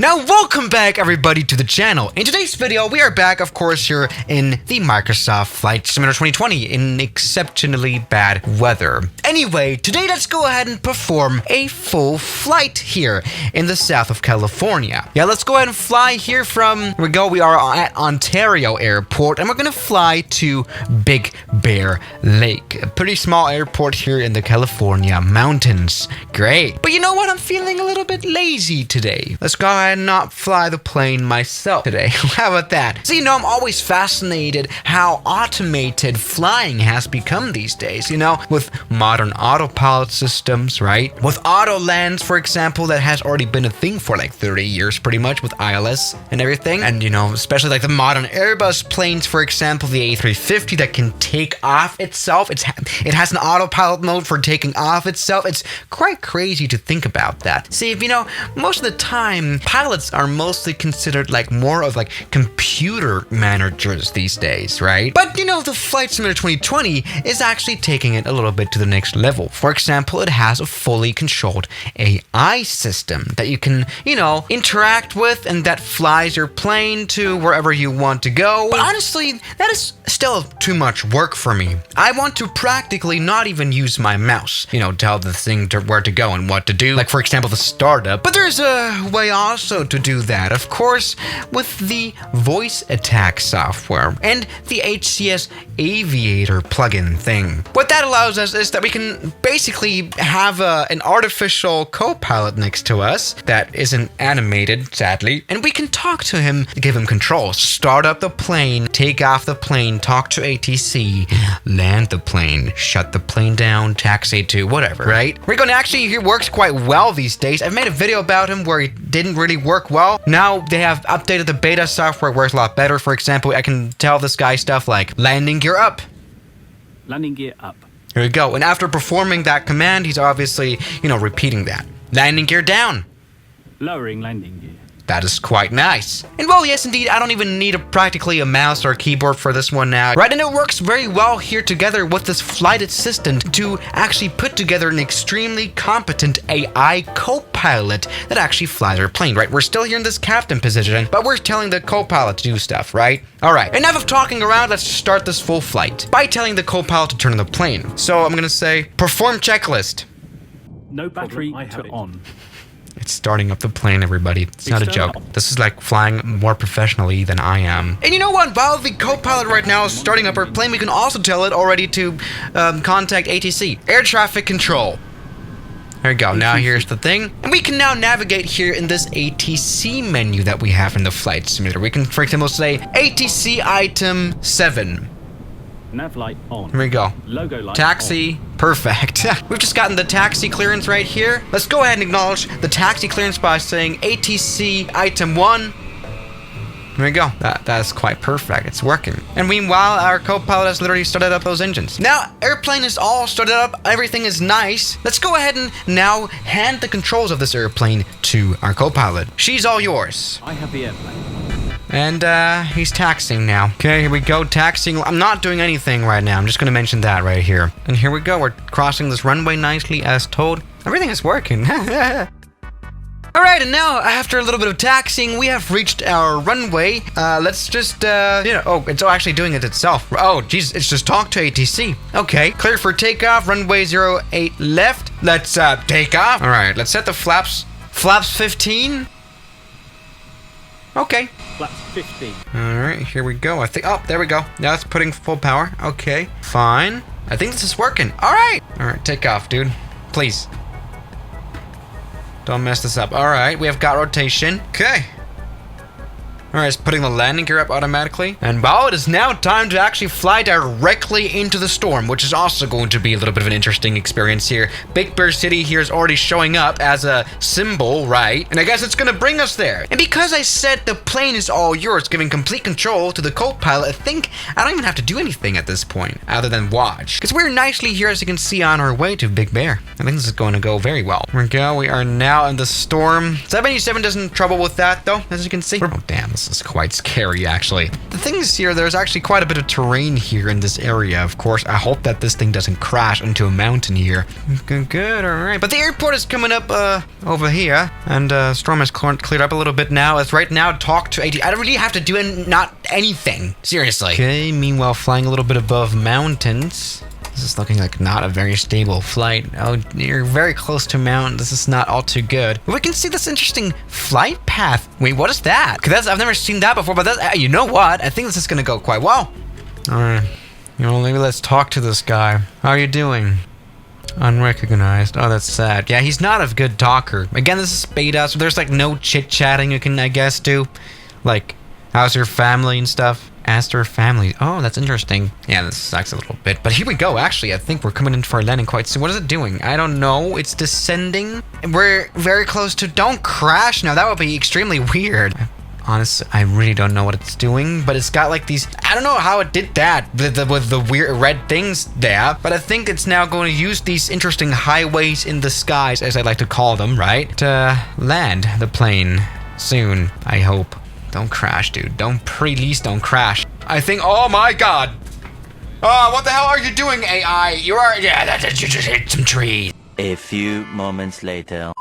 Now welcome back everybody to the channel. In today's video we are back of course here in the Microsoft Flight Simulator 2020 in exceptionally bad weather. Anyway, today let's go ahead and perform a full flight here in the south of California. Yeah, let's go ahead and fly here from, we are at Ontario Airport and we're gonna fly to Big Bear Lake. A pretty small airport here in the California mountains. Great. But you know what? I'm feeling a little bit lazy today. Let's go ahead and not fly the plane myself today. How about that? So, you know, I'm always fascinated how automated flying has become these days, you know, with modern autopilot systems, right? With Autolands, for example, that has already been a thing for like 30 years pretty much with ILS and everything. And, you know, especially like the modern Airbus planes, for example, the A350 that can take off itself. It has an autopilot mode for taking off itself. It's quite crazy to think about that. See, you know, most of the time, pilots are mostly considered like more of like computer managers these days, right? But you know, the Flight Simulator 2020 is actually taking it a little bit to the next level. For example, it has a fully controlled AI system that you can, you know, interact with and that flies your plane to wherever you want to go. But honestly, that is still too much work for me. I want to practically not even use my mouse, you know, tell the thing where to go and what to do. Like for example, the startup. But there's a way also to do that, of course, with the voice attack software and the HCS Aviator plugin thing. What that allows us is that we can basically have an artificial Copilot next to us that isn't animated, sadly, and we can talk to him, give him control, start up the plane, take off the plane, talk to ATC, land the plane, shut the plane down, taxi to whatever, right? Rico actually he works quite well these days. I've made a video about him where he didn't really work well. Now they have updated the beta software, works a lot better. For example, I can tell this guy stuff like landing gear up. Landing gear up. Here we go. And after performing that command, he's obviously, you know, repeating that. Landing gear down. Lowering landing gear. That is quite nice. And well, yes, indeed, I don't even need practically a mouse or a keyboard for this one now. Right, and it works very well here together with this flight assistant to actually put together an extremely competent AI co-pilot that actually flies our plane, right? We're still here in this captain position, but we're telling the co-pilot to do stuff, right? All right, enough of talking around, let's start this full flight by telling the co-pilot to turn on the plane. So I'm gonna say, perform checklist. No battery to on. It's starting up the plane, everybody. It's not a joke. This is like flying more professionally than I am. And you know what? While the co-pilot right now is starting up our plane, we can also tell it already to contact ATC, air traffic control. There we go. Now here's the thing. And we can now navigate here in this ATC menu that we have in the Flight Simulator. We can, for example, say ATC item 7. Nav light on. Here we go. Logo light taxi. On. Perfect. We've just gotten the taxi clearance right here. Let's go ahead and acknowledge the taxi clearance by saying ATC item 1. There we go. That's quite perfect. It's working. And meanwhile, our co-pilot has literally started up those engines. Now, airplane is all started up. Everything is nice. Let's go ahead and now hand the controls of this airplane to our co-pilot. She's all yours. I have the airplane. And he's taxiing now. Okay, here we go, taxiing. I'm not doing anything right now. I'm just gonna mention that right here. And here we go, we're crossing this runway nicely as told. Everything is working. All right, and now after a little bit of taxiing, we have reached our runway. Let's just, oh, it's actually doing it itself. Oh, geez, it's just talk to ATC. Okay, clear for takeoff, runway 08 left. Let's take off. All right, let's set the flaps. Flaps 15. Okay. Flaps 15. All right, here we go. I think, oh, there we go. Now it's putting full power. Okay, fine. I think this is working. All right, take off, dude. Please. Don't mess this up. All right, we have got rotation. Okay. All right, it's putting the landing gear up automatically. And wow, it is now time to actually fly directly into the storm, which is also going to be a little bit of an interesting experience here. Big Bear City here is already showing up as a symbol, right? And I guess it's gonna bring us there. And because I said the plane is all yours, giving complete control to the co-pilot, I think I don't even have to do anything at this point, other than watch. Because we're nicely here, as you can see, on our way to Big Bear. I think this is going to go very well. Here we go, we are now in the storm. 77 doesn't trouble with that, though, as you can see. Oh, damn. This is quite scary, actually. The thing is here, there's actually quite a bit of terrain here in this area, of course. I hope that this thing doesn't crash into a mountain here. Good, all right. But the airport is coming up over here, and storm has cleared up a little bit now. As right now, talk to AT. I don't really have to do not anything, seriously. Okay, meanwhile, flying a little bit above mountains. This is looking like not a very stable flight. Oh, you're very close to mountain. This is not all too good. We can see this interesting flight path. Wait, what is that? Because I've never seen that before, but that's, you know what? I think this is going to go quite well. All right. You know, maybe let's talk to this guy. How are you doing? Unrecognized. Oh, that's sad. Yeah, he's not a good talker. Again, this is beta, so there's like no chit-chatting you can, I guess, do. Like, how's your family and stuff? Asked her family. Oh, that's interesting. Yeah, this sucks a little bit. But here we go. Actually, I think we're coming in for our landing quite soon. What is it doing? I don't know. It's descending. We're very close to... Don't crash now. That would be extremely weird. Honestly, I really don't know what it's doing, but it's got like these... I don't know how it did that with the weird red things there, but I think it's now going to use these interesting highways in the skies, as I like to call them, right? To land the plane soon, I hope. Don't crash, dude. Please don't crash. I think, oh my god. Oh, what the hell are you doing, AI? You just hit some trees. A few moments later.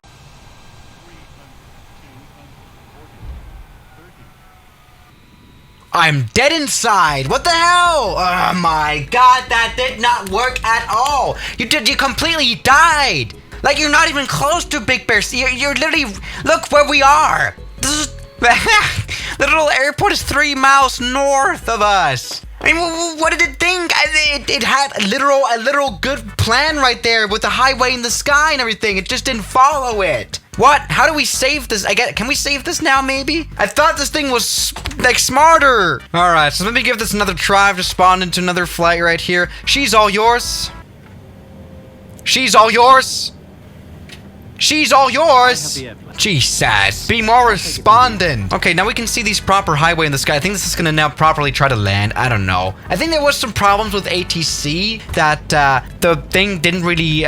I'm dead inside. What the hell? Oh my god, that did not work at all. You completely died. Like, you're not even close to Big Bear. You're literally, look where we are. This is... The little airport is 3 miles north of us. I mean, what did it think? It had a literal good plan right there with the highway in the sky and everything. It just didn't follow it. What? How do we save this? Can we save this now, maybe? I thought this thing was, like, smarter. All right, so let me give this another try. I've just spawned into another flight right here. She's all yours. She's all yours. She's all yours. Jesus. Be more respondent. Okay, now we can see these proper highway in the sky. I think this is going to now properly try to land. I don't know. I think there was some problems with ATC that the thing didn't really,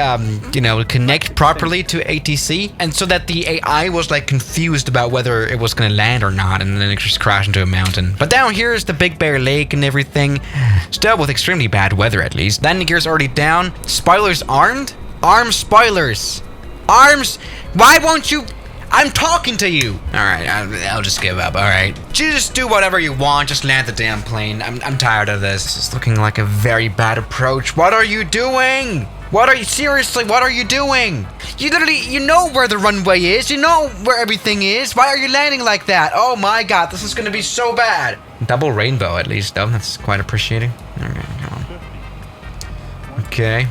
connect properly to ATC. And so that the AI was like confused about whether it was going to land or not. And then it just crashed into a mountain. But down here is the Big Bear Lake and everything. Still with extremely bad weather, at least. Landing gear's already down. Spoilers armed? Arm spoilers. Arms? Why won't you? I'm talking to you. All right, I'll just give up. All right, just do whatever you want. Just land the damn plane. I'm tired of this. It's looking like a very bad approach. What are you doing? Seriously, what are you doing? You know where the runway is. You know where everything is. Why are you landing like that? Oh my god, this is gonna be so bad. Double rainbow at least, though. That's quite appreciating. Okay, come on. Okay.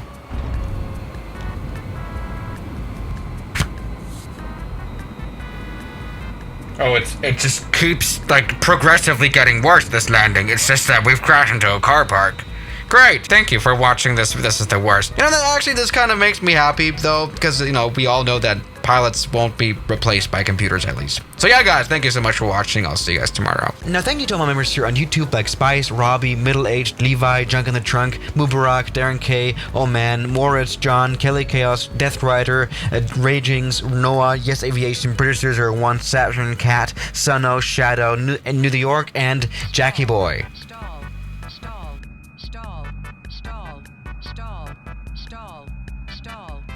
Oh, it just keeps, like, progressively getting worse, this landing. It's just that we've crashed into a car park. Great. Thank you for watching this. This is the worst. You know, this kind of makes me happy, though, because, we all know that pilots won't be replaced by computers, at least. So yeah, guys, thank you so much for watching. I'll see you guys tomorrow. Now, thank you to all my members here on YouTube, like Spice, Robbie, Middle Aged, Levi, Junk in the Trunk, Mubarak, Darren K, Oh Man, Moritz, John, Kelly Chaos, Death Rider, Ragings, Noah, Yes Aviation, British 001, Saturn, Cat, Suno, Shadow, New York, and Jackie Boy.